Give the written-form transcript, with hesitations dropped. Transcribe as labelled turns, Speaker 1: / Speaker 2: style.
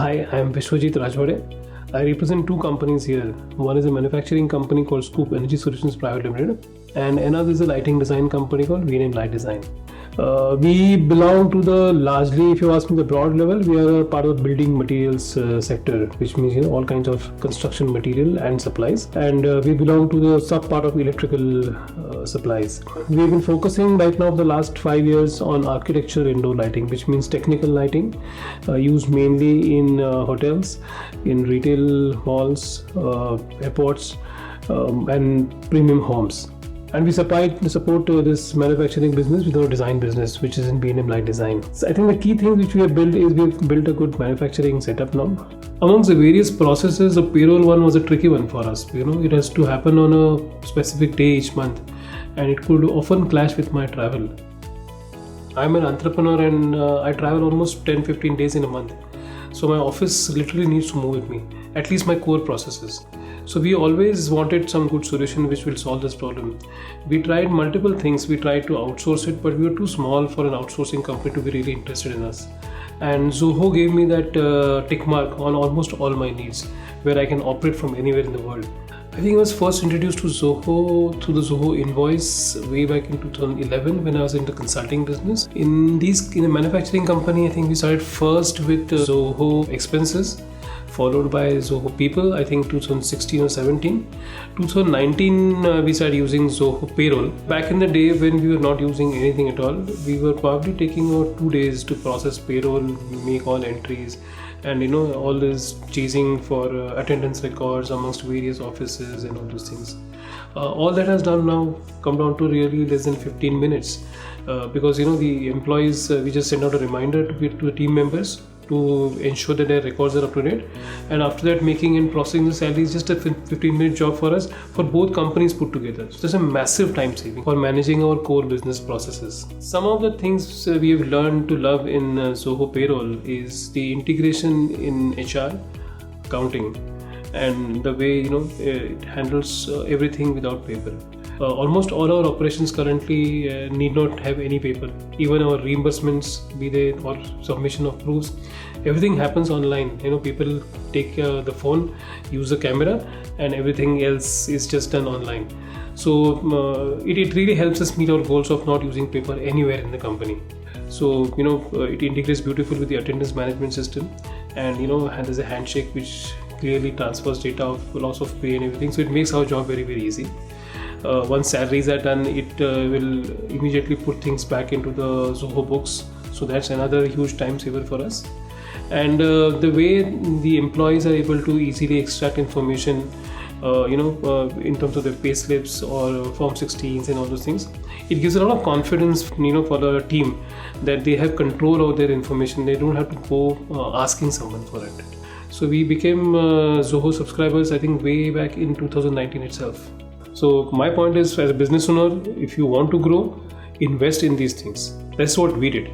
Speaker 1: Hi, I am Vishwajeet Rajwaday. I represent two companies here. One is a manufacturing company called Scoop Energy Solutions Private Limited, and another is a lighting design company called VNM Light Design. We belong to the largely, if you ask me the broad level, we are a part of the building materials sector, which means all kinds of construction material and supplies. And we belong to the sub part of electrical supplies. We have been focusing right now for the last 5 years on architecture indoor lighting, which means technical lighting used mainly in hotels, in retail malls, airports, and premium homes. And we support this manufacturing business with our design business, which is in VNM Light Design. So I think the key thing which we have built is we've built a good manufacturing setup now. Amongst the various processes, the payroll one was a tricky one for us. It has to happen on a specific day each month, and it could often clash with my travel. I'm an entrepreneur and I travel almost 10-15 days in a month. So my office literally needs to move with me, at least my core processes. So we always wanted some good solution which will solve this problem. We tried multiple things. We tried to outsource it, but we were too small for an outsourcing company to be really interested in us. And Zoho gave me that tick mark on almost all my needs, where I can operate from anywhere in the world. I think I was first introduced to Zoho through the Zoho invoice way back in 2011 when I was in the consulting business. In a manufacturing company, I think we started first with Zoho expenses, followed by Zoho People, I think 2016 or 17. 2019, we started using Zoho Payroll. Back in the day when we were not using anything at all, we were probably taking about 2 days to process payroll, make all entries, and all this chasing for attendance records amongst various offices and all those things. All that has come down to really less than 15 minutes because the employees, we just send out a reminder to the team members to ensure that their records are up to date, and after that making and processing the salary is just a 15-minute job for us, for both companies put together. So there's a massive time saving for managing our core business processes. Some of the things we have learned to love in Zoho Payroll is the integration in HR, accounting, and the way it handles everything without paper. Almost all our operations currently need not have any paper. Even our reimbursements, be they or submission of proofs, everything happens online. People take the phone, use the camera, and everything else is just done online. So it really helps us meet our goals of not using paper anywhere in the company. So it integrates beautifully with the attendance management system, and there's a handshake which clearly transfers data of loss of pay and everything. So it makes our job very, very easy. Once salaries are done, it will immediately put things back into the Zoho books. So that's another huge time saver for us. And the way the employees are able to easily extract information, in terms of their pay slips or Form 16s and all those things, it gives a lot of confidence, for the team that they have control over their information. They don't have to go asking someone for it. So we became Zoho subscribers, I think, way back in 2019 itself. So my point is, as a business owner, if you want to grow, invest in these things. That's what we did.